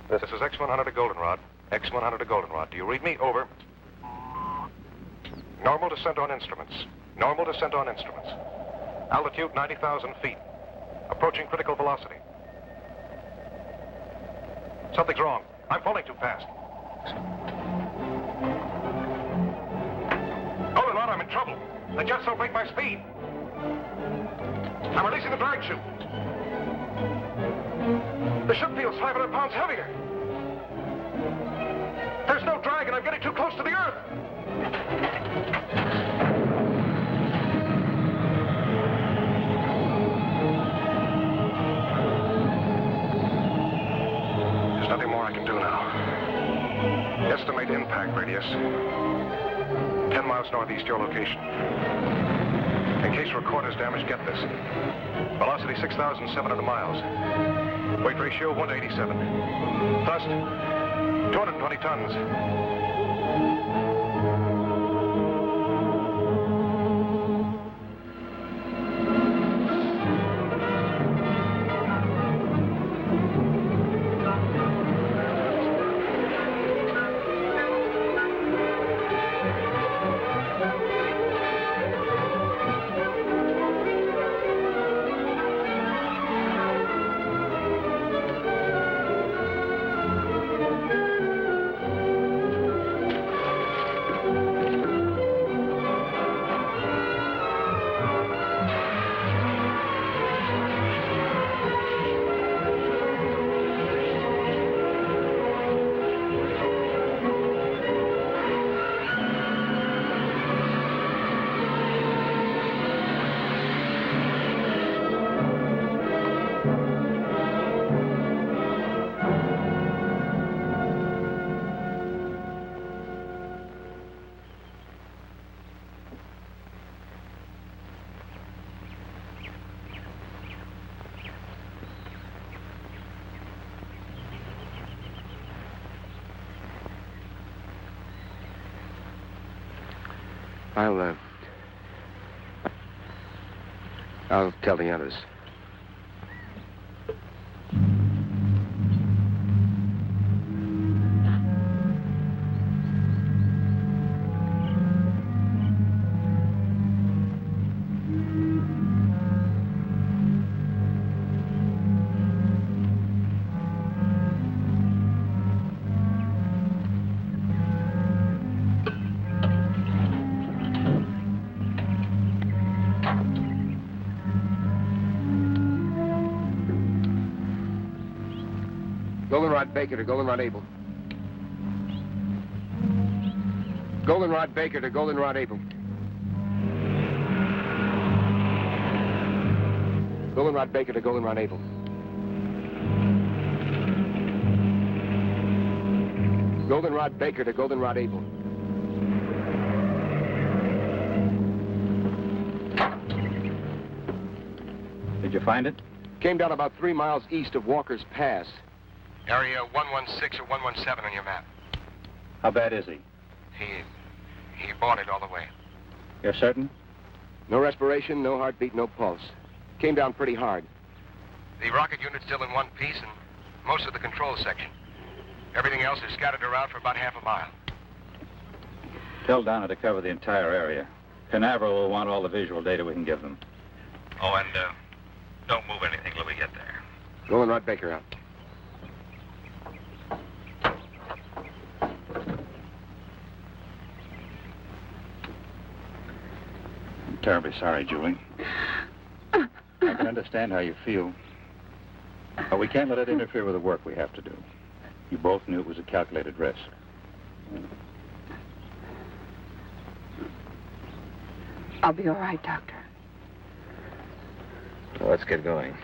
This is X-100 to Goldenrod. X-100 to Goldenrod. Do you read me? Over. Normal descent on instruments. Normal descent on instruments. Altitude 90,000 feet. Approaching critical velocity. Something's wrong. I'm falling too fast. Goldenrod, I'm in trouble. The jets don't break my speed. I'm releasing the drag chute. The ship feels 500 pounds heavier. There's no drag, and I'm getting too close to the Earth. There's nothing more I can do now. Estimate impact radius. 10 miles northeast your location. In case recorder's damaged, get this. Velocity 6,700 miles. Weight ratio 1 to 87. Thrust 220 tons. I'll tell the others. Goldenrod Baker to Goldenrod Able. Goldenrod Baker to Goldenrod Able. Goldenrod Baker to Goldenrod Able. Goldenrod Baker to Goldenrod Able. Did you find it? Came down about 3 miles east of Walker's Pass. Area 116 or 117 on your map. How bad is he? He boarded all the way. You're certain? No respiration, no heartbeat, no pulse. Came down pretty hard. The rocket unit's still in one piece and most of the control section. Everything else is scattered around for about half a mile. Tell Donna to cover the entire area. Canaveral will want all the visual data we can give them. Oh, and don't move anything till we get there. Goldenrod Baker out. I'm terribly sorry, Julie. I can understand how you feel. But we can't let it interfere with the work we have to do. You both knew it was a calculated risk. I'll be all right, Doctor. Well, let's get going.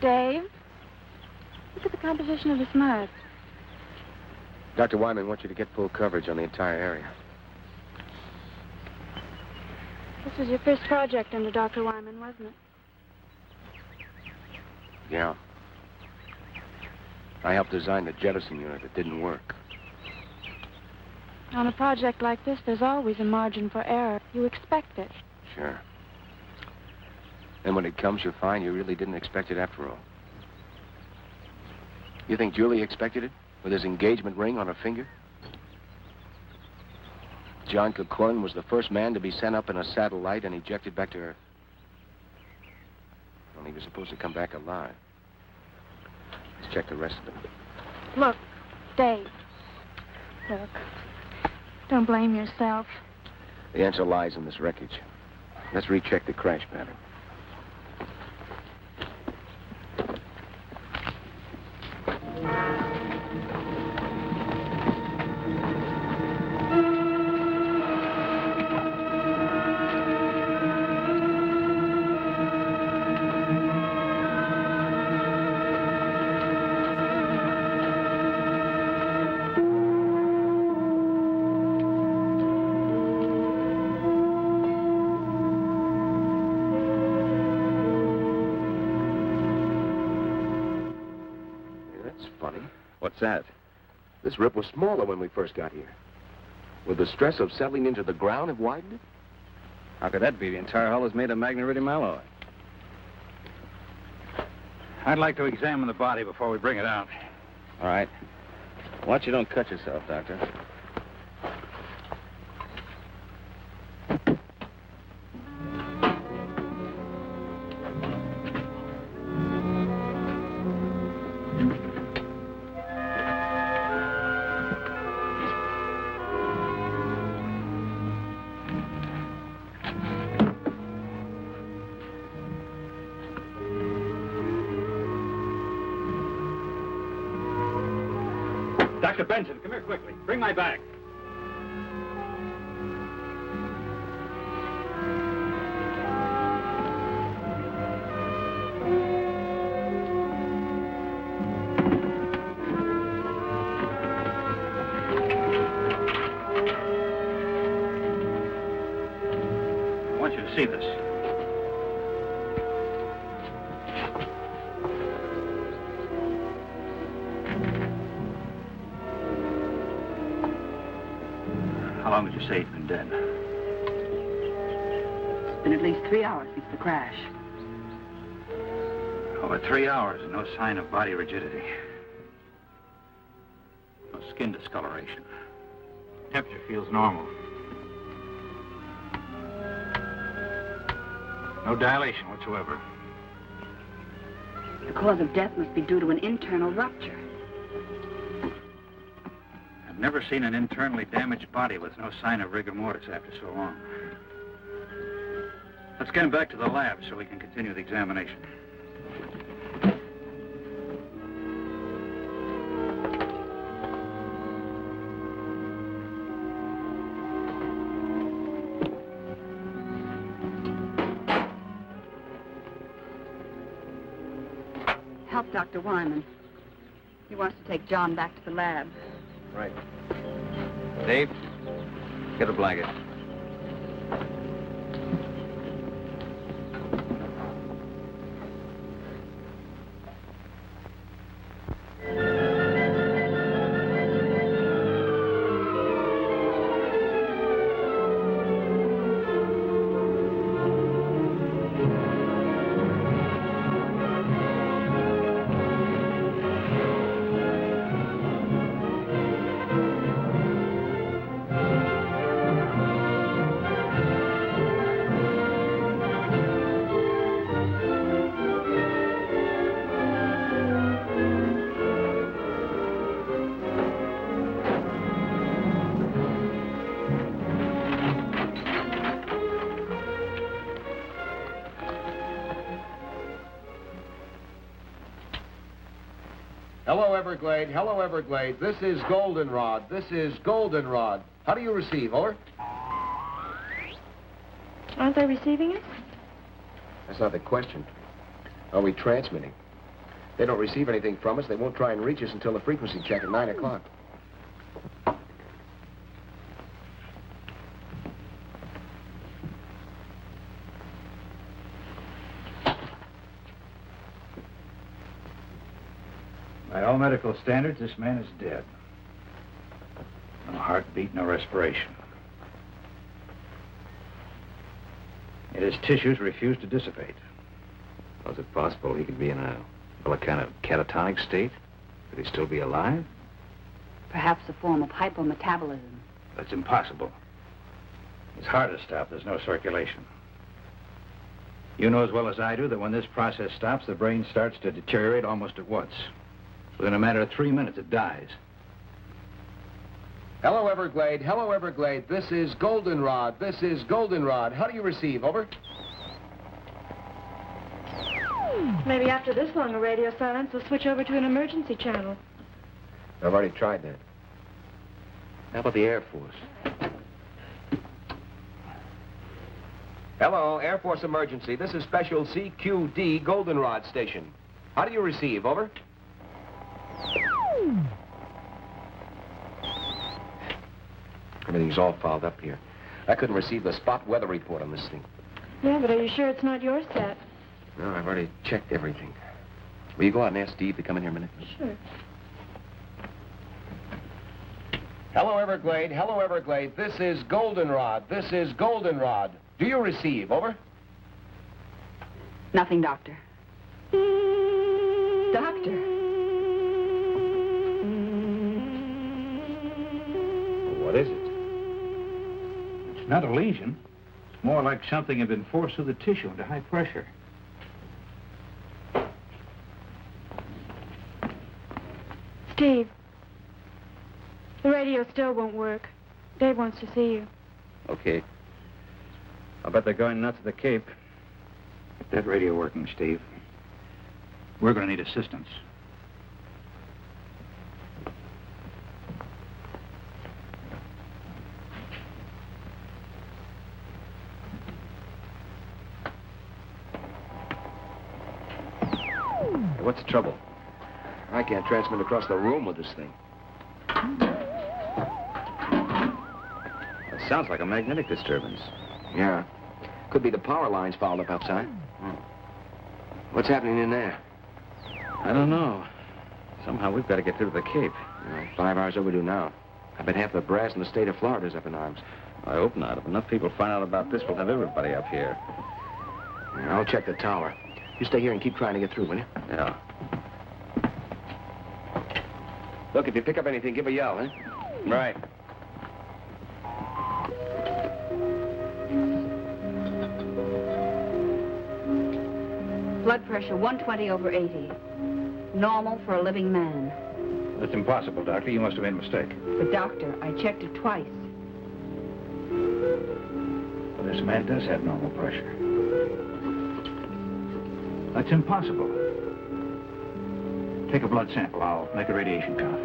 Dave, look at the composition of this mud. Dr. Wyman wants you to get full coverage on the entire area. This was your first project under Dr. Wyman, wasn't it? Yeah. I helped design the jettison unit that didn't work. On a project like this, there's always a margin for error. You expect it. Sure. And when it comes, you find you really didn't expect it after all. You think Julie expected it? With his engagement ring on her finger? John Corcoran was the first man to be sent up in a satellite and ejected back to Earth. Well, he was supposed to come back alive. Let's check the rest of them. Look, Dave. Look. Don't blame yourself. The answer lies in this wreckage. Let's recheck the crash pattern. What's that? This rip was smaller when we first got here. Would the stress of settling into the ground have widened it? How could that be? The entire hull is made of magneridium alloy. I'd like to examine the body before we bring it out. All right. Watch you don't cut yourself, Doctor. Dr. Benson, come here quickly. Bring my bag. I want you to see this. How long would you say he'd been dead? It's been at least 3 hours since the crash. Over 3 hours and no sign of body rigidity. No skin discoloration. Temperature feels normal. No dilation whatsoever. The cause of death must be due to an internal rupture. I've never seen an internally damaged body with no sign of rigor mortis after so long. Let's get him back to the lab so we can continue the examination. Help Dr. Wyman. He wants to take John back to the lab. Right. Dave, get a blanket. Hello, Everglade. Hello, Everglade. This is Goldenrod. This is Goldenrod. How do you receive, over? Aren't they receiving us? That's not the question. Are we transmitting? They don't receive anything from us. They won't try and reach us until the frequency check at 9 o'clock. all medical standards, this man is dead. No heartbeat, no respiration. Yet his tissues refuse to dissipate. Was it possible he could be in a kind of catatonic state? Could he still be alive? Perhaps a form of hypometabolism. That's impossible. His heart has stopped. There's no circulation. You know as well as I do that when this process stops, the brain starts to deteriorate almost at once. Within a matter of 3 minutes, it dies. Hello, Everglade. Hello, Everglade. This is Goldenrod. This is Goldenrod. How do you receive? Over. Maybe after this long a radio silence, we'll switch over to an emergency channel. I've already tried that. How about the Air Force? Hello, Air Force emergency. This is Special CQD Goldenrod Station. How do you receive? Over. Everything's all fouled up here. I couldn't receive the spot weather report on this thing. Yeah, but are you sure it's not your set? No, I've already checked everything. Will you go out and ask Steve to come in here a minute? Sure. Hello, Everglade. Hello, Everglade. This is Goldenrod. This is Goldenrod. Do you receive? Over. Nothing, Doctor. Doctor. What is it? It's not a lesion. It's more like something had been forced through the tissue into high pressure. Steve. The radio still won't work. Dave wants to see you. Okay. I'll bet they're going nuts at the Cape. Get that radio working, Steve. We're going to need assistance. Hey, what's the trouble? I can't transmit across the room with this thing. It sounds like a magnetic disturbance. Yeah. Could be the power lines fouled up outside. What's happening in there? I don't know. Somehow we've got to get through to the Cape. 5 hours overdue now. I bet half the brass in the state of Florida's up in arms. I hope not. If enough people find out about this, we'll have everybody up here. Yeah, I'll check the tower. You stay here and keep trying to get through, will you? Yeah. Look, if you pick up anything, give a yell, huh? Right. Blood pressure 120/80. Normal for a living man. That's impossible, Doctor. You must have made a mistake. But, Doctor, I checked it twice. Well, this man does have normal pressure. That's impossible. Take a blood sample. I'll make a radiation count.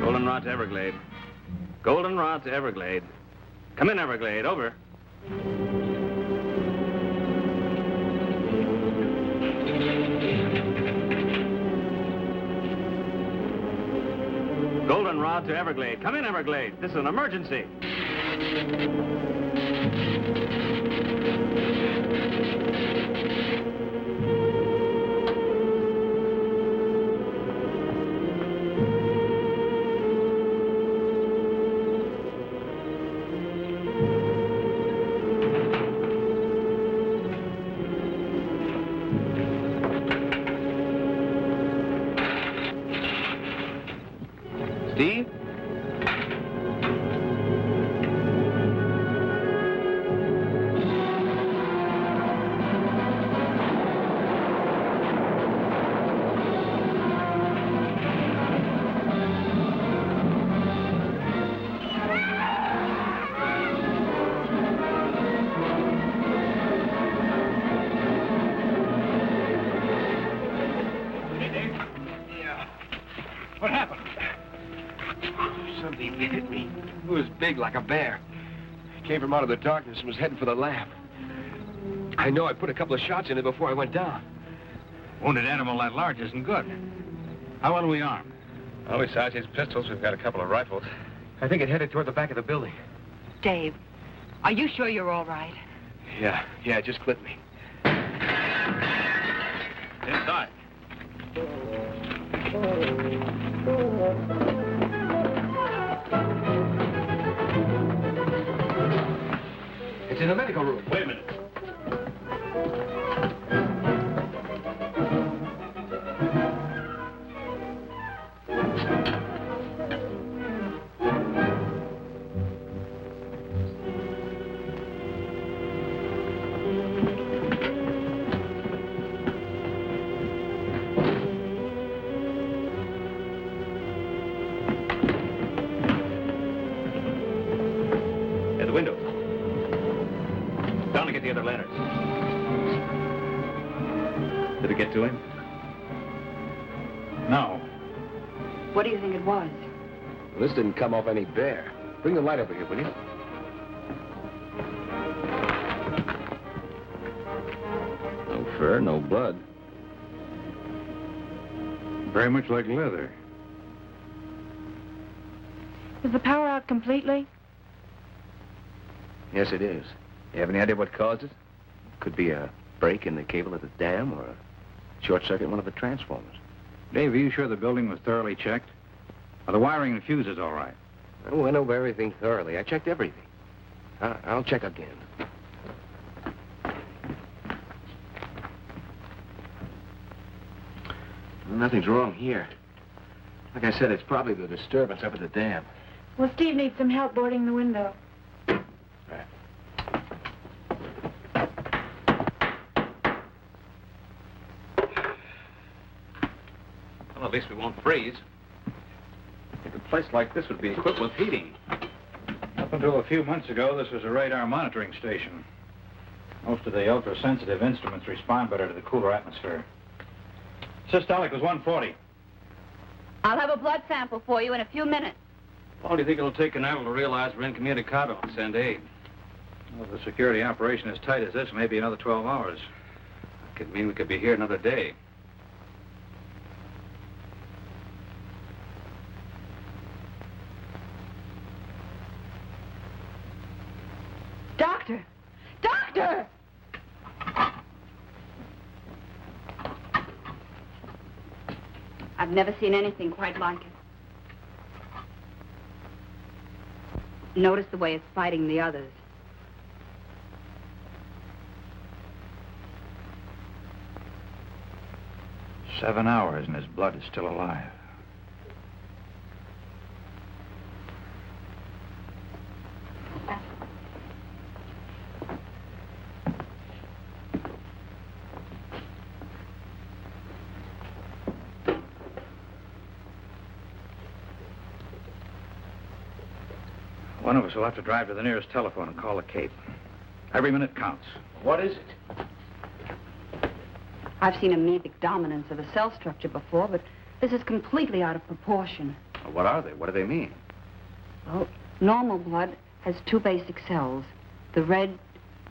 Goldenrod to Everglade. Goldenrod to Everglade. Come in, Everglade. Over. Goldenrod to Everglade. Come in, Everglade. This is an emergency. Steve? What happened? Something hit me. It was big like a bear. Came from out of the darkness and was heading for the lab. I know I put a couple of shots in it before I went down. Wounded animal that large isn't good. How well are we armed? Well, besides his pistols, we've got a couple of rifles. I think it headed toward the back of the building. Dave, are you sure you're all right? Yeah, it just clipped me. Inside. It's in the medical room. Wait a minute. At the window. Down to get the other lanterns. Did it get to him? No. What do you think it was? Well, this didn't come off any bear. Bring the light over here, will you? No fur, no blood. Very much like leather. Is the power out completely? Yes, it is. You have any idea what caused it? Could be a break in the cable at the dam or a short circuit in one of the transformers. Dave, are you sure the building was thoroughly checked? Are the wiring and fuses all right? I went over everything thoroughly. I checked everything. I'll check again. Well, nothing's wrong here. Like I said, it's probably the disturbance up at the dam. Well, Steve needs some help boarding the window. Right. Well, at least we won't freeze. A place like this would be equipped with heating. Up until a few months ago, this was a radar monitoring station. Most of the ultra-sensitive instruments respond better to the cooler atmosphere. Systolic was 140. I'll have a blood sample for you in a few minutes. How long do you think it'll take Canal to realize we're incommunicado and send aid? Well, if the security operation is tight as this, maybe another 12 hours. Could mean we could be here another day. Doctor! Doctor! I've never seen anything quite like it. Notice the way it's fighting the others. Seven hours and his blood is still alive. One of us will have to drive to the nearest telephone and call the Cape. Every minute counts. What is it? I've seen amoebic dominance of a cell structure before, but this is completely out of proportion. Well, what are they? What do they mean? Well, normal blood has two basic cells. The red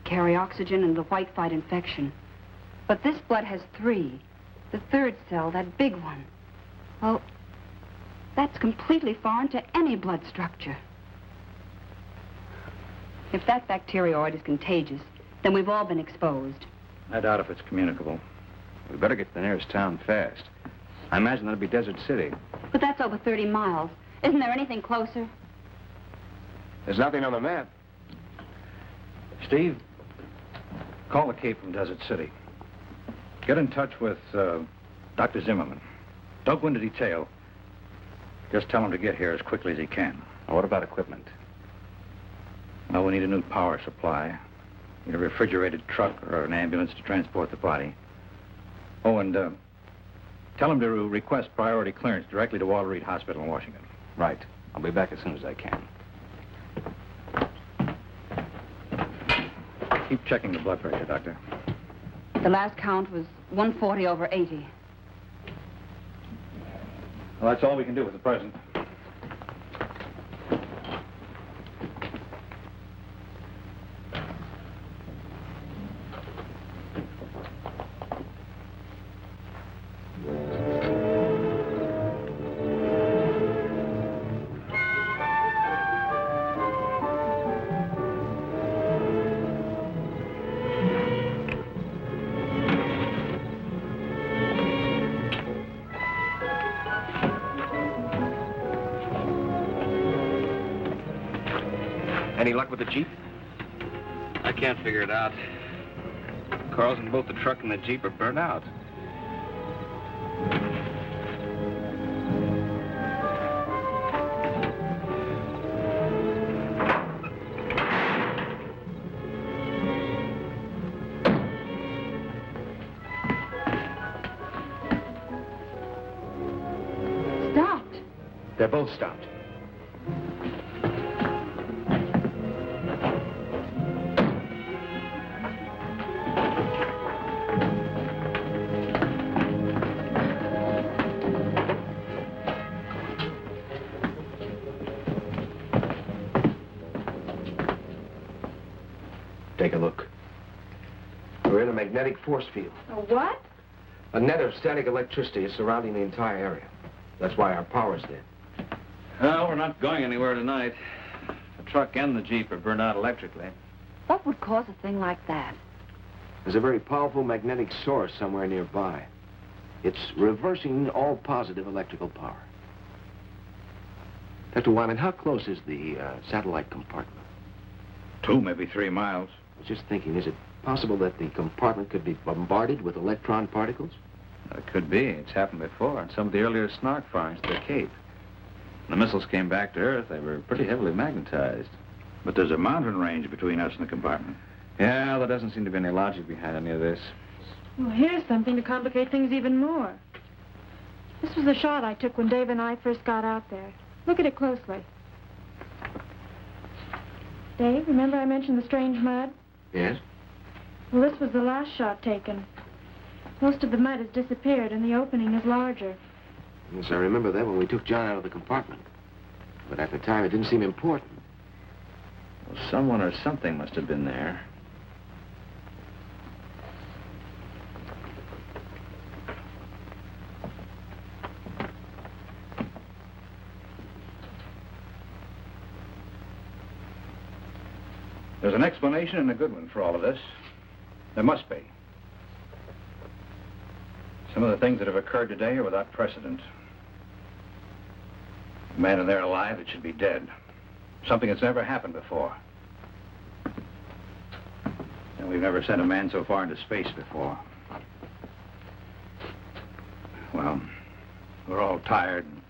carry oxygen and the white fight infection. But this blood has three. The third cell, that big one. Well, that's completely foreign to any blood structure. If that bacterioid is contagious, then we've all been exposed. I doubt if it's communicable. We better get to the nearest town fast. I imagine that'll be Desert City. But that's over 30 miles. Isn't there anything closer? There's nothing on the map. Steve, call the Cape from Desert City. Get in touch with Dr. Zimmerman. Don't go into detail. Just tell him to get here as quickly as he can. Now, what about equipment? Well, we need a new power supply. Need a refrigerated truck or an ambulance to transport the body. Oh, and tell him to request priority clearance directly to Walter Reed Hospital in Washington. Right. I'll be back as soon as I can. Keep checking the blood pressure, Doctor. The last count was 140 over 80. Well, that's all we can do at the present. Any luck with the Jeep? I can't figure it out. Coils in both the truck and the Jeep are burnt out. Stopped. They're both stopped. Take a look. We're in a magnetic force field. A what? A net of static electricity is surrounding the entire area. That's why our power's dead. Well, we're not going anywhere tonight. The truck and the Jeep are burned out electrically. What would cause a thing like that? There's a very powerful magnetic source somewhere nearby. It's reversing all positive electrical power. Dr. Wyman, how close is the satellite compartment? 2, maybe 3 miles. I was just thinking, is it possible that the compartment could be bombarded with electron particles? It could be. It's happened before in some of the earlier snark firings to the Cape. When the missiles came back to Earth, they were pretty heavily magnetized. But there's a mountain range between us and the compartment. Yeah, there doesn't seem to be any logic behind any of this. Well, here's something to complicate things even more. This was the shot I took when Dave and I first got out there. Look at it closely. Dave, remember I mentioned the strange mud? Yes? Well, this was the last shot taken. Most of the mud has disappeared and the opening is larger. Yes, I remember that when we took John out of the compartment. But at the time, it didn't seem important. Well, someone or something must have been there. There's an explanation and a good one for all of this. There must be. Some of the things that have occurred today are without precedent. A man in there alive that should be dead. Something that's never happened before. And we've never sent a man so far into space before. Well, we're all tired and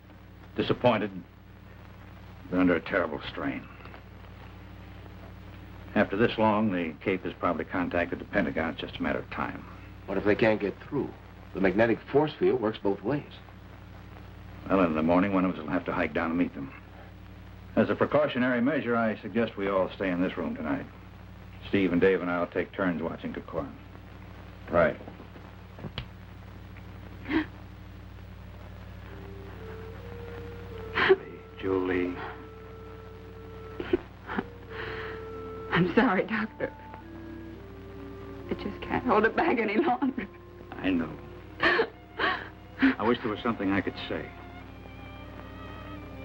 disappointed. We're under a terrible strain. After this long, the Cape has probably contacted the Pentagon. It's just a matter of time. What if they can't get through? The magnetic force field works both ways. Well, in the morning, one of us will have to hike down and meet them. As a precautionary measure, I suggest we all stay in this room tonight. Steve and Dave and I will take turns watching Kikoran. Right. Julie. I'm sorry, Doctor. I just can't hold it back any longer. I know. I wish there was something I could say.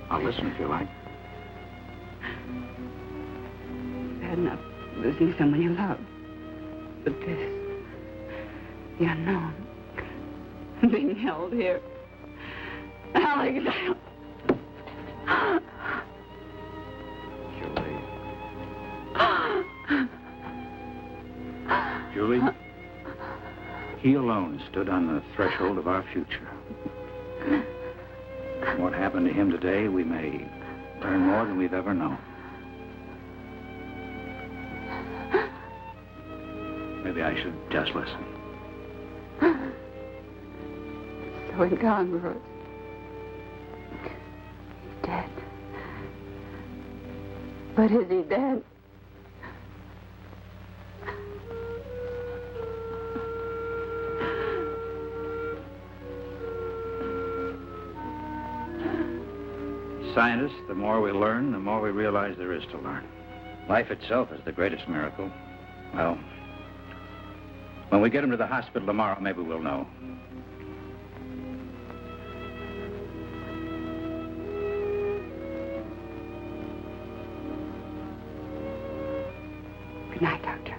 I'll listen if you like. It's bad enough losing someone you love. But this, the unknown, being held here. Alex, Julie, he alone stood on the threshold of our future. What happened to him today, we may learn more than we've ever known. Maybe I should just listen. so incongruous. He's dead. But is he dead? Scientists, the more we learn, the more we realize there is to learn. Life itself is the greatest miracle. Well, when we get him to the hospital tomorrow, maybe we'll know. Good night, Doctor.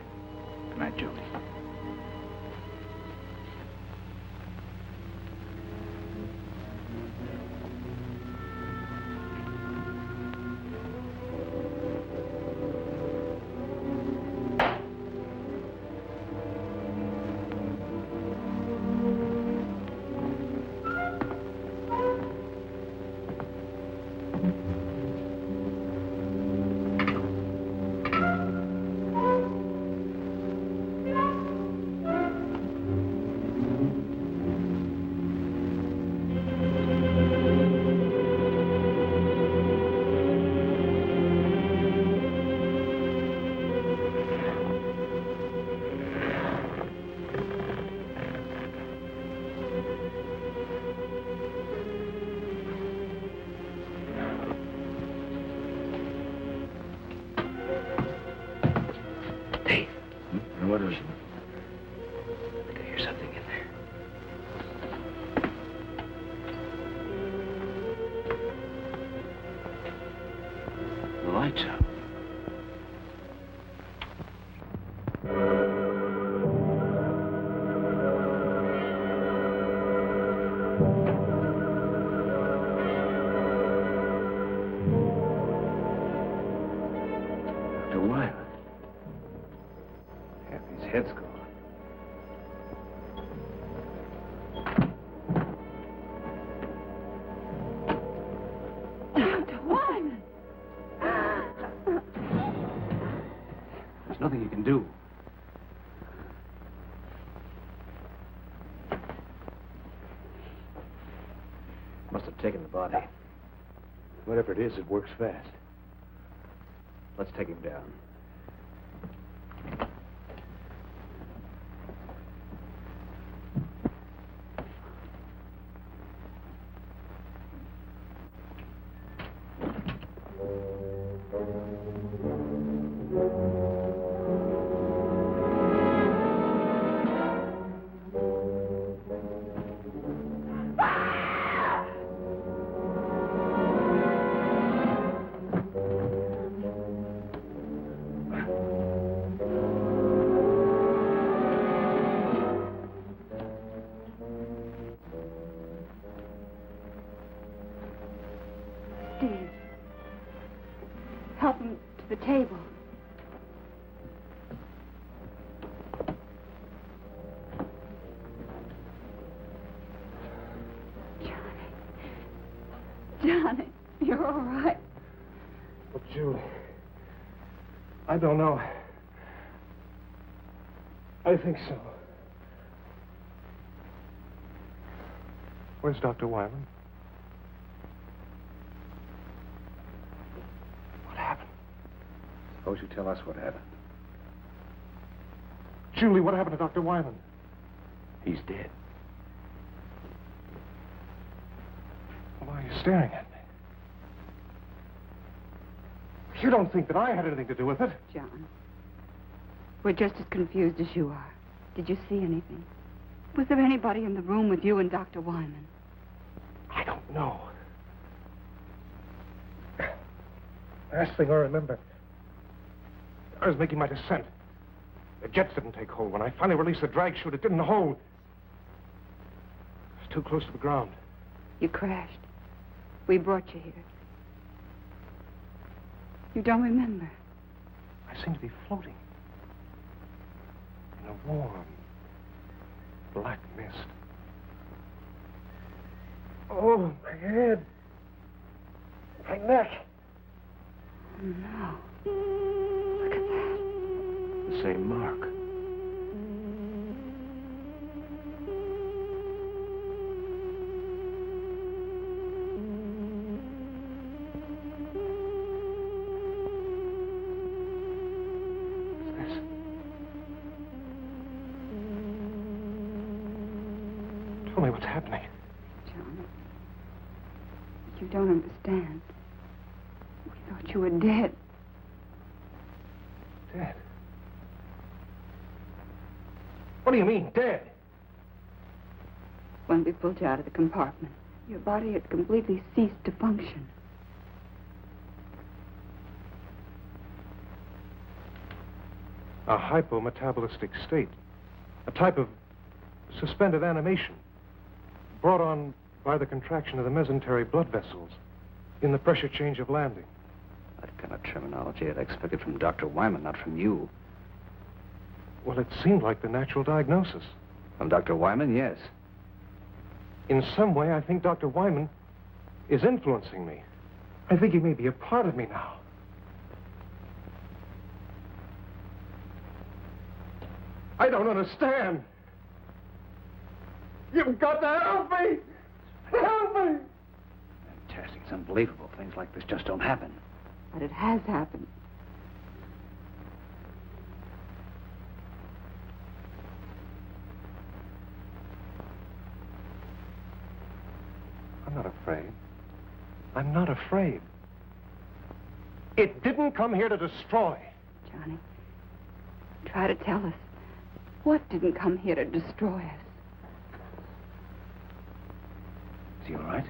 Good night, Julie. What is it? I can hear something in there. The light's out. Dr. Wyman. Half his head's gone. Dr. Wyman! There's nothing you can do. Must have taken the body. Whatever it is, it works fast. Let's take him down. Steve, help him to the table. Johnny, you're all right. Look, Julie, I don't know. I think so. Where's Dr. Wyman? What happened? Suppose you tell us what happened. Julie, what happened to Dr. Wyman? He's dead. Why are you staring at me? You don't think that I had anything to do with it? John, we're just as confused as you are. Did you see anything? Was there anybody in the room with you and Dr. Wyman? I don't know. Last thing I remember, I was making my descent. The jets didn't take hold. When I finally released the drag chute, it didn't hold. It was too close to the ground. You crashed. We brought you here. You don't remember? I seemed to be floating in a warm, black mist. Oh, my head. My neck. No. Look at that. The same mark. What's this? Tell me what's happening. John, you don't understand. We thought you were dead. Dead? What do you mean, dead? When we pulled you out of the compartment, your body had completely ceased to function. A hypometabolistic state. A type of suspended animation brought on by the contraction of the mesenteric blood vessels in the pressure change of landing. That kind of terminology I'd expected from Dr. Wyman, not from you. Well, it seemed like the natural diagnosis. From Dr. Wyman, yes. In some way, I think Dr. Wyman is influencing me. I think he may be a part of me now. I don't understand. You've got to help me! Help me! Fantastic. It's unbelievable. Things like this just don't happen. But it has happened. I'm not afraid. I'm not afraid. It didn't come here to destroy. Johnny, try to tell us. What didn't come here to destroy us? Is he all right?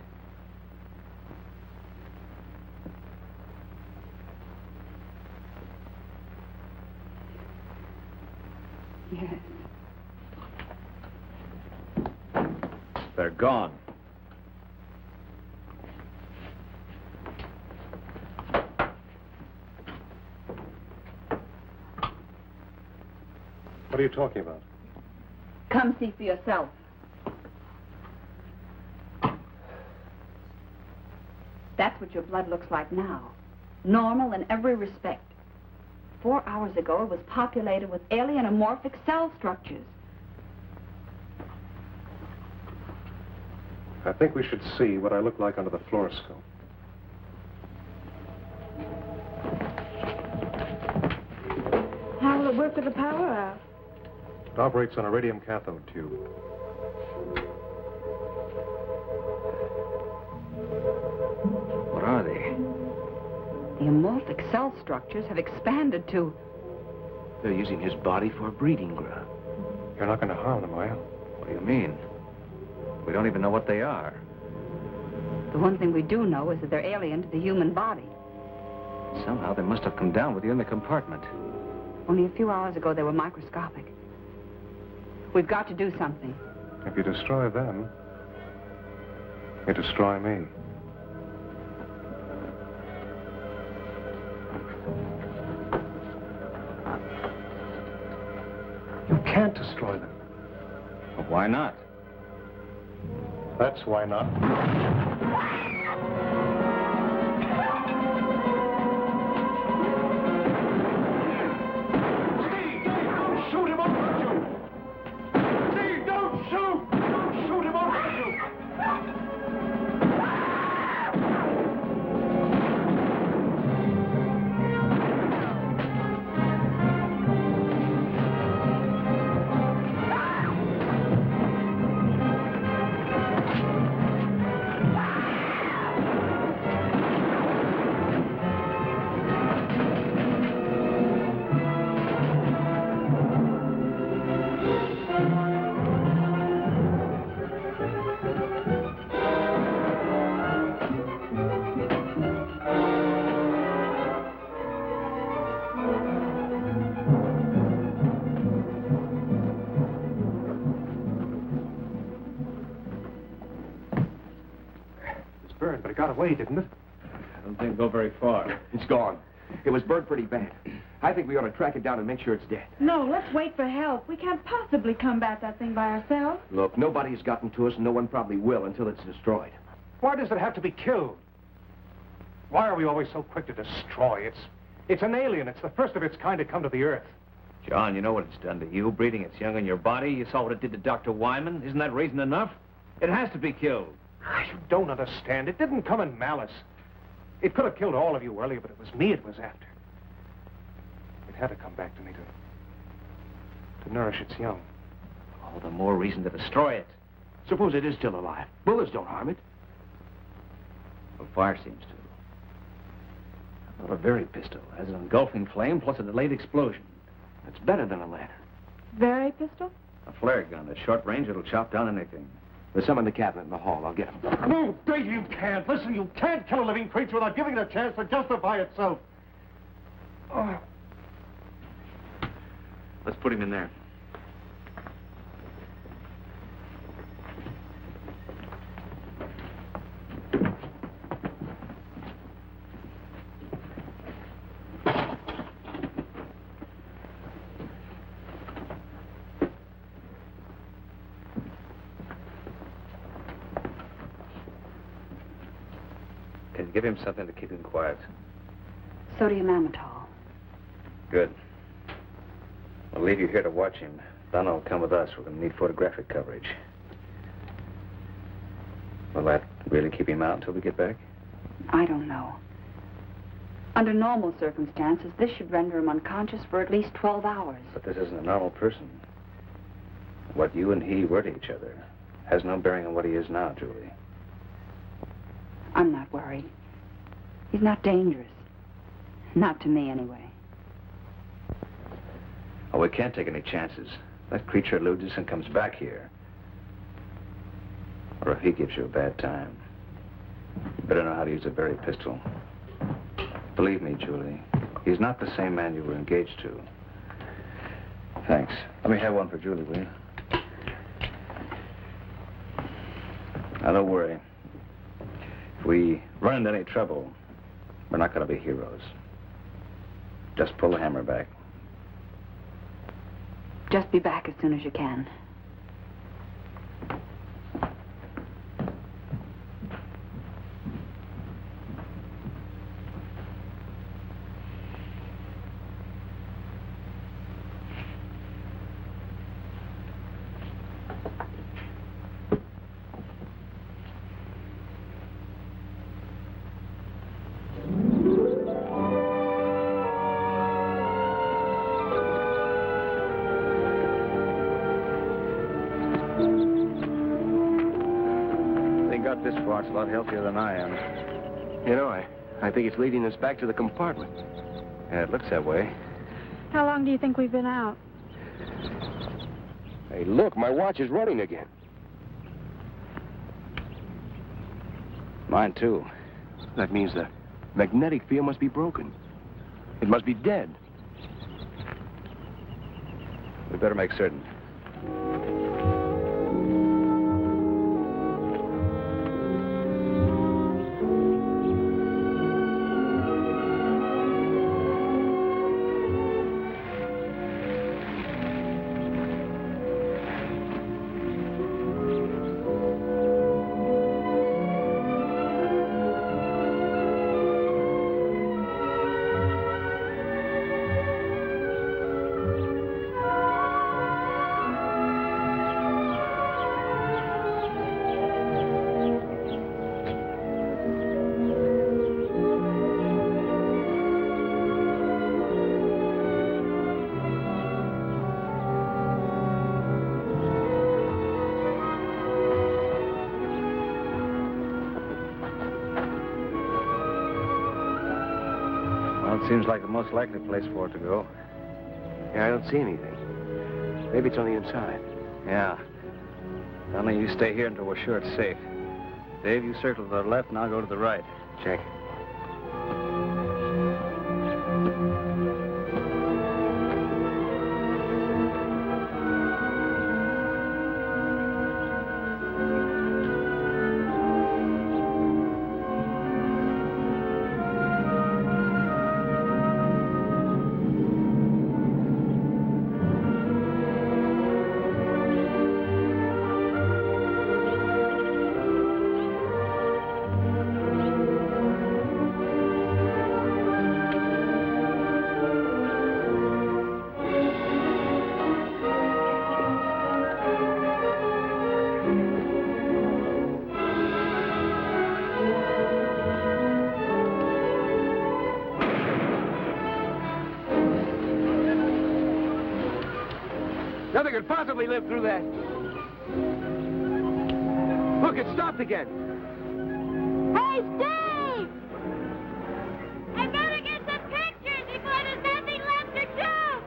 Yes. They're gone. What are you talking about? Come see for yourself. That's what your blood looks like now. Normal in every respect. 4 hours ago, it was populated with alien amorphic cell structures. I think we should see what I look like under the fluoroscope. How will it work with the power out? It operates on a radium cathode tube. What are they? The amorphic cell structures have expanded to... They're using his body for a breeding ground. You're not going to harm them, are you? What do you mean? We don't even know what they are. The one thing we do know is that they're alien to the human body. Somehow they must have come down with you in the compartment. Only a few hours ago, they were microscopic. We've got to do something. If you destroy them, you destroy me. You can't destroy them. Well, why not? That's why not. But it got away, didn't it? I don't think it'll go very far. It's gone. It was burned pretty bad. I think we ought to track it down and make sure it's dead. No, let's wait for help. We can't possibly combat that thing by ourselves. Look, nobody's gotten to us, and no one probably will until it's destroyed. Why does it have to be killed? Why are we always so quick to destroy? It's an alien. It's the first of its kind to come to the Earth. John, you know what it's done to you, breeding its young in your body. You saw what it did to Dr. Wyman. Isn't that reason enough? It has to be killed. You don't understand. It didn't come in malice. It could have killed all of you earlier, but it was me it was after. It had to come back to me to nourish its young. All the more reason to destroy it. Suppose it is still alive. Bullets don't harm it. Well, fire seems to. I thought a very pistol has an engulfing flame plus a delayed explosion. That's better than a lantern. Very pistol? A flare gun at short range, it'll chop down anything. There's some in the cabinet in the hall. I'll get them. No, Dave, you can't. Listen, you can't kill a living creature without giving it a chance to justify itself. Oh. Let's put him in there. Give him something to keep him quiet. Sodium amytal. Good. We'll leave you here to watch him. Donna will come with us. We're going to need photographic coverage. Will that really keep him out until we get back? I don't know. Under normal circumstances, this should render him unconscious for at least 12 hours. But this isn't a normal person. What you and he were to each other has no bearing on what he is now, Julie. I'm not worried. He's not dangerous. Not to me, anyway. Oh, we can't take any chances. That creature eludes us and comes back here. Or if he gives you a bad time, you better know how to use a berry pistol. Believe me, Julie, he's not the same man you were engaged to. Thanks. Let me have one for Julie, will you? Now, don't worry. If we run into any trouble, we're not going to be heroes. Just pull the hammer back. Just be back as soon as you can. This far, it's a lot healthier than I am. You know, I think it's leading us back to the compartment. Yeah, it looks that way. How long do you think we've been out? Hey, look, my watch is running again. Mine, too. That means the magnetic field must be broken. It must be dead. We better make certain. Seems like the most likely place for it to go. Yeah, I don't see anything. Maybe it's on the inside. Yeah. Only you stay here until we're sure it's safe. Dave, you circle to the left and I'll go to the right. Check. Nothing could possibly live through that. Look, it stopped again. Hey, Steve! I better get some pictures before there's nothing left to shoot!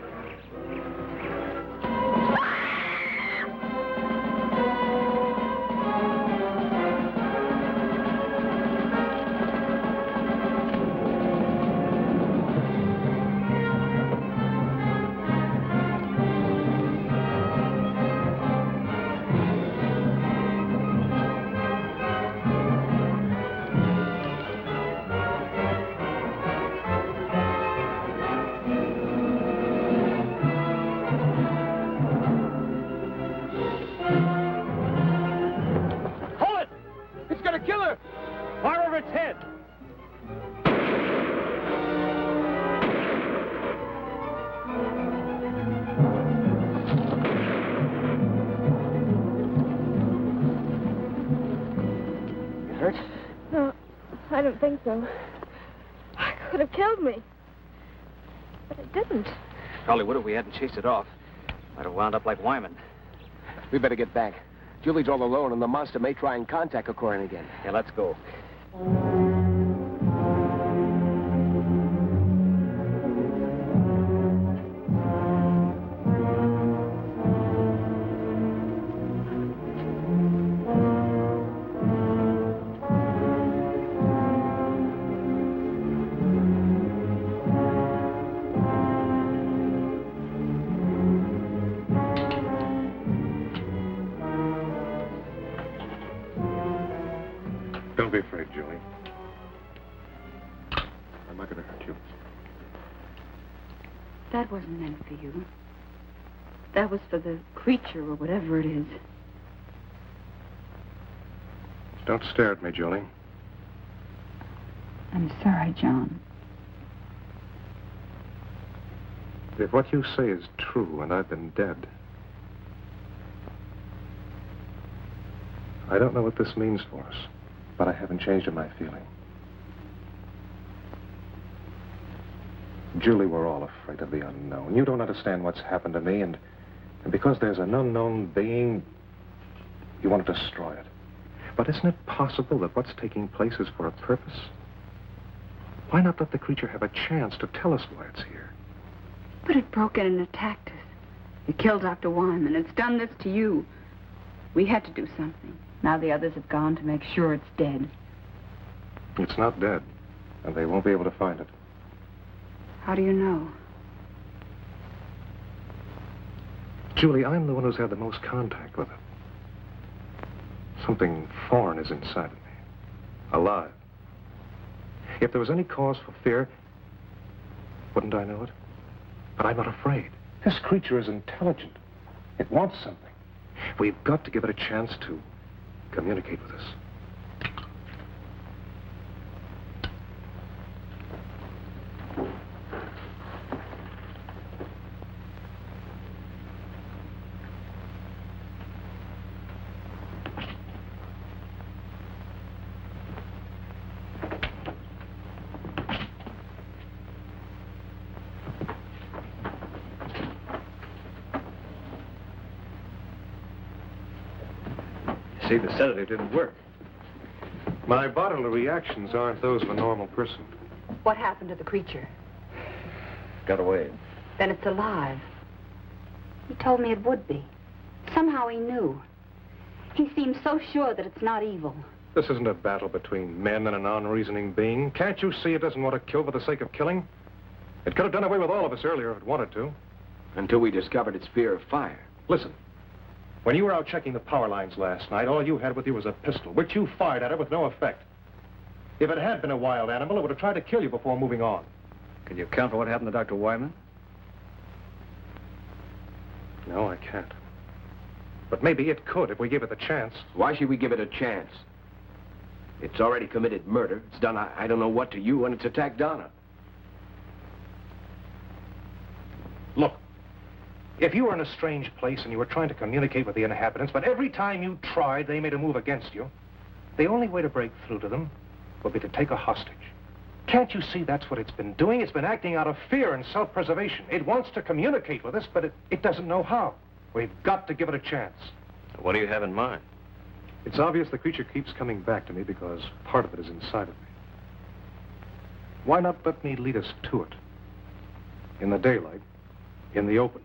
Hold it! It's gonna kill her! Fire over its head! You hurt? No, I don't think so. It could have killed me. But it didn't. Probably would if we hadn't chased it off. Might have wound up like Wyman. We better get back. Julie's all alone, and the monster may try and contact O'Corin again. Yeah, let's go. Don't be afraid, Julie. I'm not going to hurt you. That wasn't meant for you. That was for the creature or whatever it is. Don't stare at me, Julie. I'm sorry, John. If what you say is true and I've been dead, I don't know what this means for us, but I haven't changed in my feeling. Julie, we're all afraid of the unknown. You don't understand what's happened to me, and because there's an unknown being, you want to destroy it. But isn't it possible that what's taking place is for a purpose? Why not let the creature have a chance to tell us why it's here? But it broke in and attacked us. It killed Dr. Wyman. It's done this to you. We had to do something. Now the others have gone to make sure it's dead. It's not dead, and they won't be able to find it. How do you know? Julie, I'm the one who's had the most contact with it. Something foreign is inside of me, alive. If there was any cause for fear, wouldn't I know it? But I'm not afraid. This creature is intelligent. It wants something. We've got to give it a chance to communicate with us. See, the sedative didn't work. My bodily reactions aren't those of a normal person. What happened to the creature? Got away. Then it's alive. He told me it would be. Somehow he knew. He seems so sure that it's not evil. This isn't a battle between men and an unreasoning being. Can't you see it doesn't want to kill for the sake of killing? It could have done away with all of us earlier if it wanted to. Until we discovered its fear of fire. Listen, when you were out checking the power lines last night, all you had with you was a pistol, which you fired at it with no effect. If it had been a wild animal, it would have tried to kill you before moving on. Can you account for what happened to Dr. Wyman? No, I can't. But maybe it could if we gave it the chance. Why should we give it a chance? It's already committed murder. It's done I don't know what to you, and it's attacked Donna. Look, if you were in a strange place and you were trying to communicate with the inhabitants, but every time you tried, they made a move against you, the only way to break through to them would be to take a hostage. Can't you see that's what it's been doing? It's been acting out of fear and self-preservation. It wants to communicate with us, but it doesn't know how. We've got to give it a chance. What do you have in mind? It's obvious the creature keeps coming back to me because part of it is inside of me. Why not let me lead us to it? In the daylight, in the open.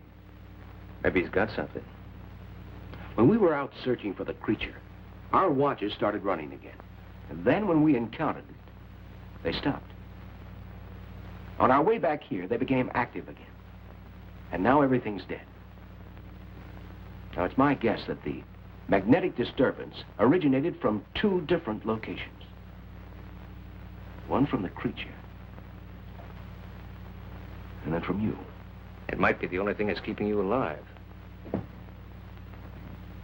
Maybe he's got something. When we were out searching for the creature, our watches started running again. And then when we encountered it, they stopped. On our way back here, they became active again. And now everything's dead. Now, it's my guess that the magnetic disturbance originated from two different locations. One from the creature, and then from you. It might be the only thing that's keeping you alive.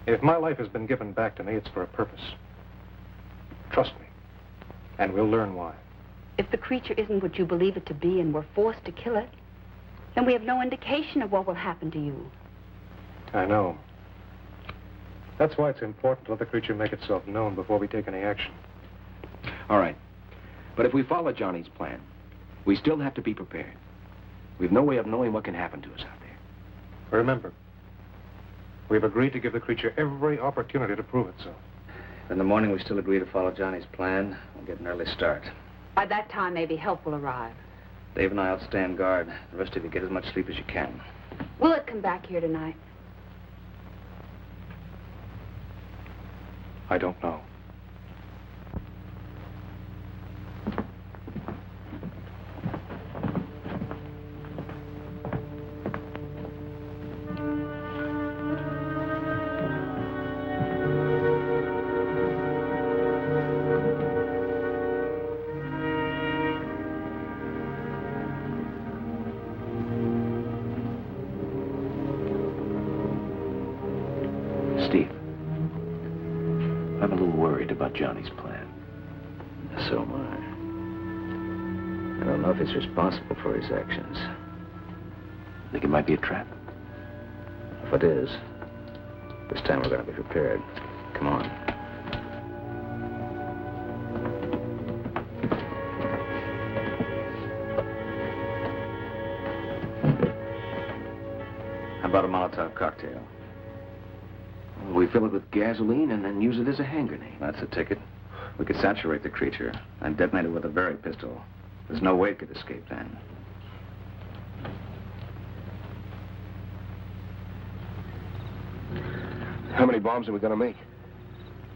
If my life has been given back to me, it's for a purpose. Trust me, and we'll learn why. If the creature isn't what you believe it to be and we're forced to kill it, then we have no indication of what will happen to you. I know. That's why it's important to let the creature make itself known before we take any action. All right. But if we follow Johnny's plan, we still have to be prepared. We've no way of knowing what can happen to us out there. Remember, we've agreed to give the creature every opportunity to prove itself. In the morning, we still agree to follow Johnny's plan. We'll get an early start. By that time, maybe help will arrive. Dave and I will stand guard. The rest of you get as much sleep as you can. Will it come back here tonight? I don't know. Steve, I'm a little worried about Johnny's plan. So am I. I don't know if he's responsible for his actions. Think it might be a trap? If it is, this time we're going to be prepared. Come on. How about a Molotov cocktail? We fill it with gasoline and then use it as a hand grenade. That's the ticket. We could saturate the creature and detonate it with a Berry pistol. There's no way it could escape then. How many bombs are we going to make?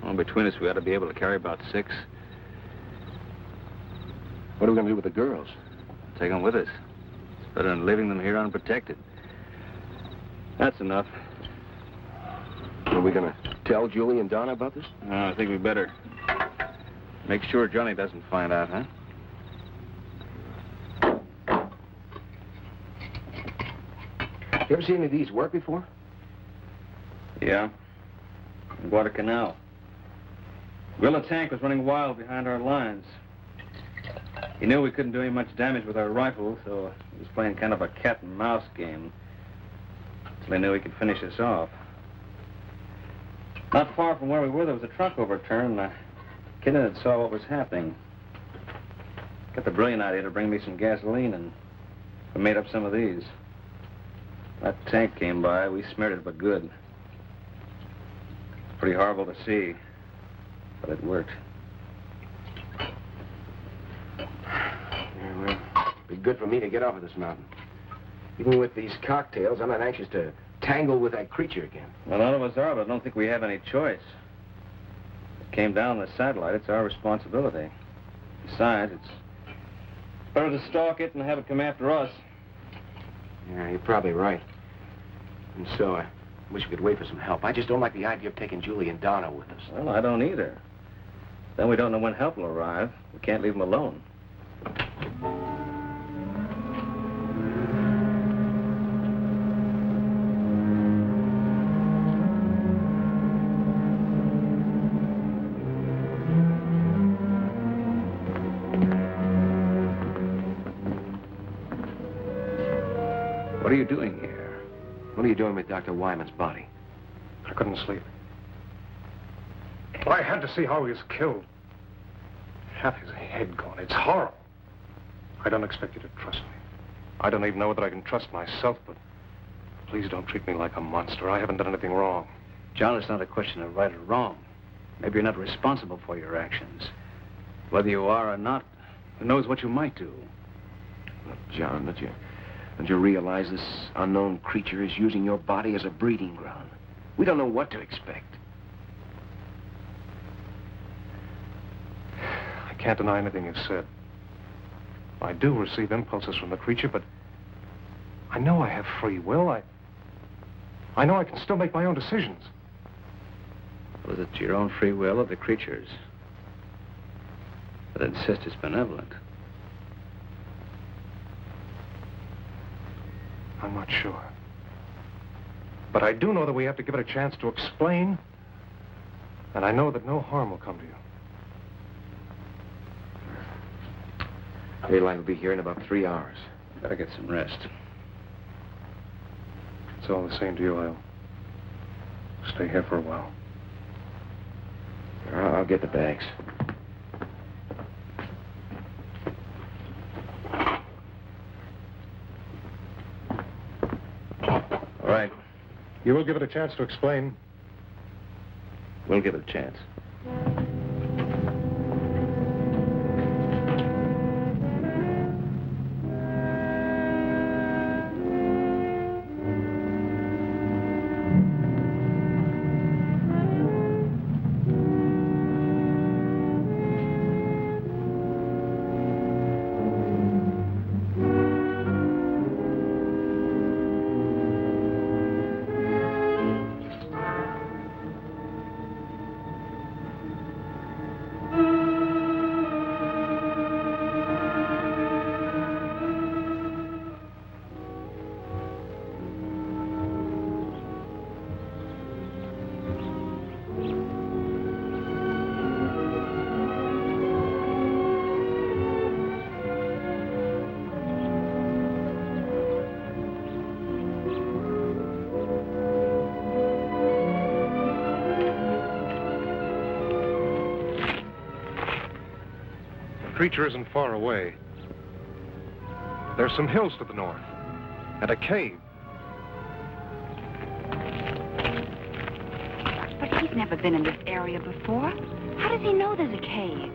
Well, between us, we ought to be able to carry about 6. What are we going to do with the girls? Take them with us. It's better than leaving them here unprotected. That's enough. Are we going to tell Julie and Donna about this? I think we better. Make sure Johnny doesn't find out, huh? You ever seen any of these work before? Yeah. In Guadalcanal. Guerrilla tank was running wild behind our lines. He knew we couldn't do any much damage with our rifles, so he was playing kind of a cat and mouse game. Until he knew he could finish us off. Not far from where we were, there was a truck overturned, and a kid in it saw what was happening. Got the brilliant idea to bring me some gasoline, and we made up some of these. That tank came by, we smeared it, but good. Pretty horrible to see, but it worked. Yeah, well, it'd be good for me to get off of this mountain. Even with these cocktails, I'm not anxious to tangle with that creature again. Well, none of us are, but I don't think we have any choice. It came down the satellite. It's our responsibility. Besides, it's better to stalk it and have it come after us. Yeah, you're probably right. And so, I wish we could wait for some help. I just don't like the idea of taking Julie and Donna with us. Well, I don't either. Then we don't know when help will arrive. We can't leave them alone. What are you doing here? What are you doing with Dr. Wyman's body? I couldn't sleep. I had to see how he was killed. Half his head gone. It's horrible. I don't expect you to trust me. I don't even know whether I can trust myself, but please don't treat me like a monster. I haven't done anything wrong. John, it's not a question of right or wrong. Maybe you're not responsible for your actions. Whether you are or not, who knows what you might do? Look, John, don't you realize this unknown creature is using your body as a breeding ground? We don't know what to expect. I can't deny anything you've said. I do receive impulses from the creature, but I know I have free will. I know I can still make my own decisions. Was it your own free will or the creature's that insist it's benevolent? I'm not sure. But I do know that we have to give it a chance to explain, and I know that no harm will come to you. Daylight will be here in about 3 hours. Better get some rest. It's all the same to you. I'll stay here for a while. I'll get the bags. All right. You will give it a chance to explain. We'll give it a chance. The creature isn't far away. There's some hills to the north, and a cave. But he's never been in this area before. How does he know there's a cave?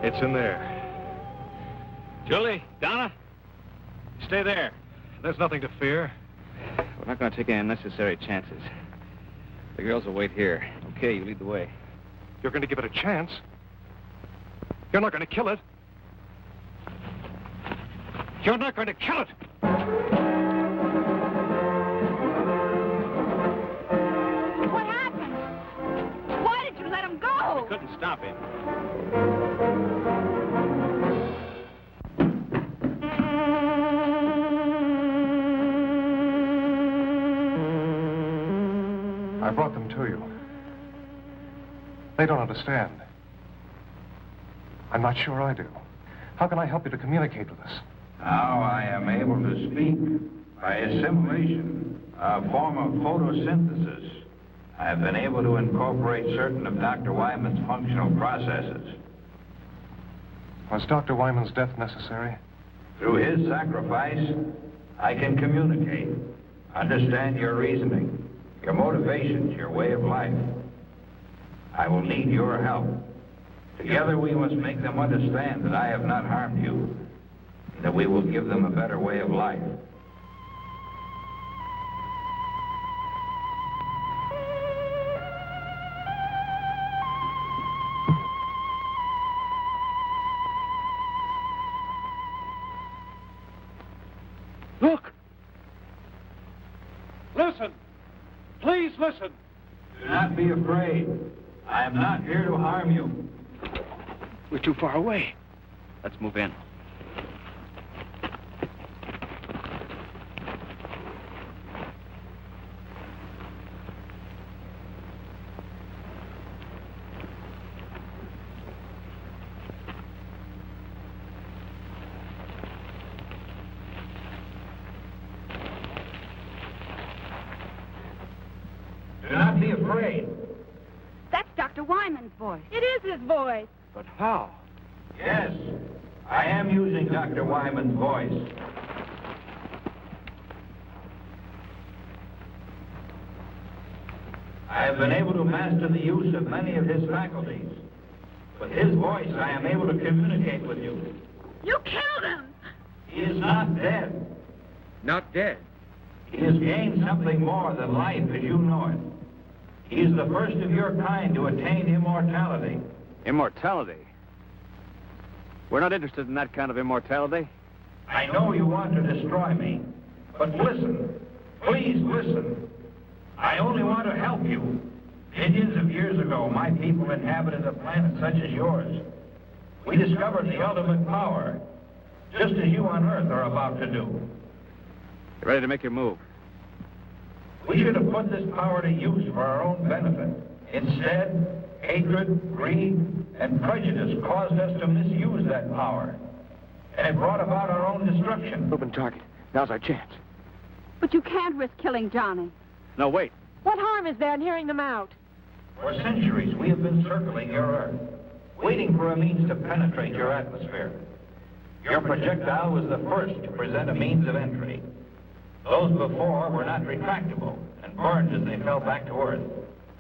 It's in there. Julie, Donna, stay there. There's nothing to fear. We're not going to take any unnecessary chances. The girls will wait here. Okay, you lead the way. You're going to give it a chance. You're not going to kill it. You're not going to kill it. What happened? Why did you let him go? We couldn't stop him. I brought them to you. They don't understand. I'm not sure I do. How can I help you to communicate with us? Now I am able to speak by assimilation, a form of photosynthesis. I have been able to incorporate certain of Dr. Wyman's functional processes. Was Dr. Wyman's death necessary? Through his sacrifice, I can communicate, understand your reasoning, your motivations, your way of life. I will need your help. Together we must make them understand that I have not harmed you, and that we will give them a better way of life. Look! Listen! Please listen. Do not be afraid. I am not here to harm you. We're too far away. Let's move in. Do not be afraid. That's Dr. Wyman's voice. It is his voice. But how? Yes, I am using Dr. Wyman's voice. I have been able to master the use of many of his faculties. With his voice, I am able to communicate with you. You killed him! He is not dead. Not dead. He has gained something more than life as you know it. He is the first of your kind to attain immortality. Immortality? We're not interested in that kind of immortality. I know you want to destroy me, but listen. Please listen. I only want to help you. Millions of years ago, my people inhabited a planet such as yours. We discovered the ultimate power, just as you on Earth are about to do. You ready to make your move? We should have put this power to use for our own benefit. Instead, hatred, greed, and prejudice caused us to misuse that power. And it brought about our own destruction. Open target. Now's our chance. But you can't risk killing Johnny. No, wait. What harm is there in hearing them out? For centuries, we have been circling your Earth, waiting for a means to penetrate your atmosphere. Your projectile was the first to present a means of entry. Those before were not retractable and burned as they fell back to Earth.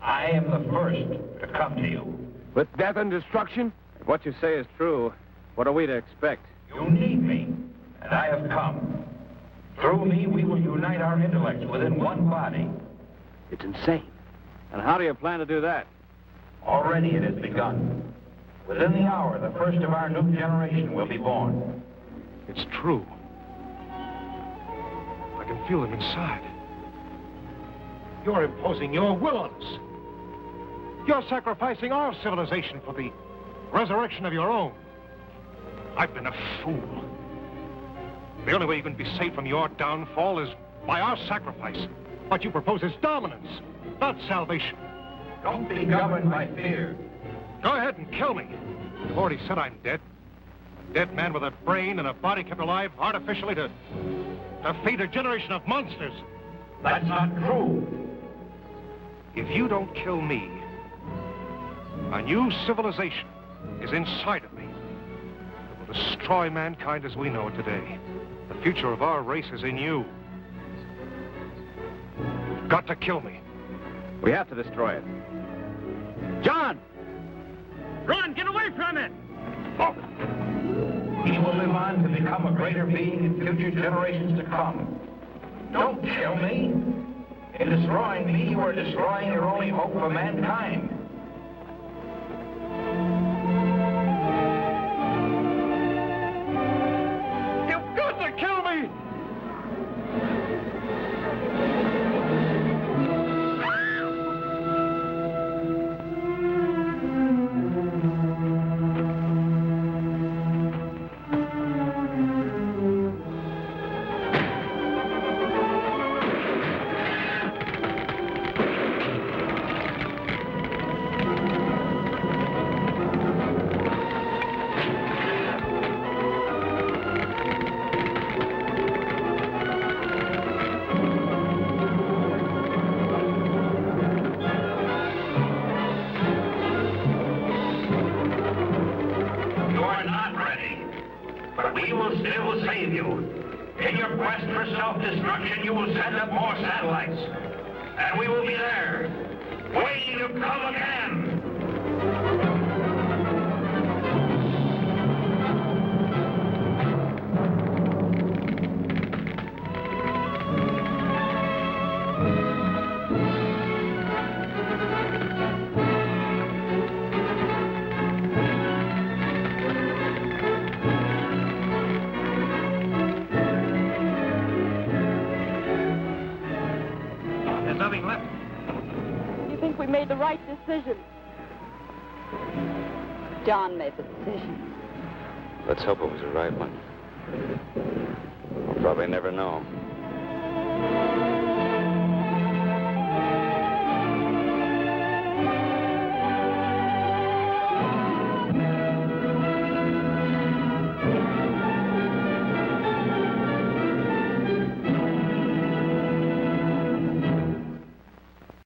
I am the first to come to you. With death and destruction? If what you say is true, what are we to expect? You need me, and I have come. Through me, we will unite our intellects within one body. It's insane. And how do you plan to do that? Already it has begun. Within the hour, the first of our new generation will be born. It's true. I can feel them inside. You're imposing your will on us. You're sacrificing our civilization for the resurrection of your own. I've been a fool. The only way you can be saved from your downfall is by our sacrifice. What you propose is dominance, not salvation. Don't be governed by fear. Go ahead and kill me. You've already said I'm dead. A dead man with a brain and a body kept alive artificially to feed a generation of monsters. That's not true. If you don't kill me, a new civilization is inside of me. It will destroy mankind as we know it today. The future of our race is in you. You've got to kill me. We have to destroy it. John! Run! Get away from it! Oh. He will live on to become a greater being in future generations to come. Don't kill me. In destroying me, you are destroying your only hope for mankind. You've got to kill me! We will still save you. In your quest for self-destruction, you will send up more satellites. And we will be there, waiting to come again. There's nothing left. You think we made the right decision? John made the decision. Let's hope it was the right one. We'll probably never know.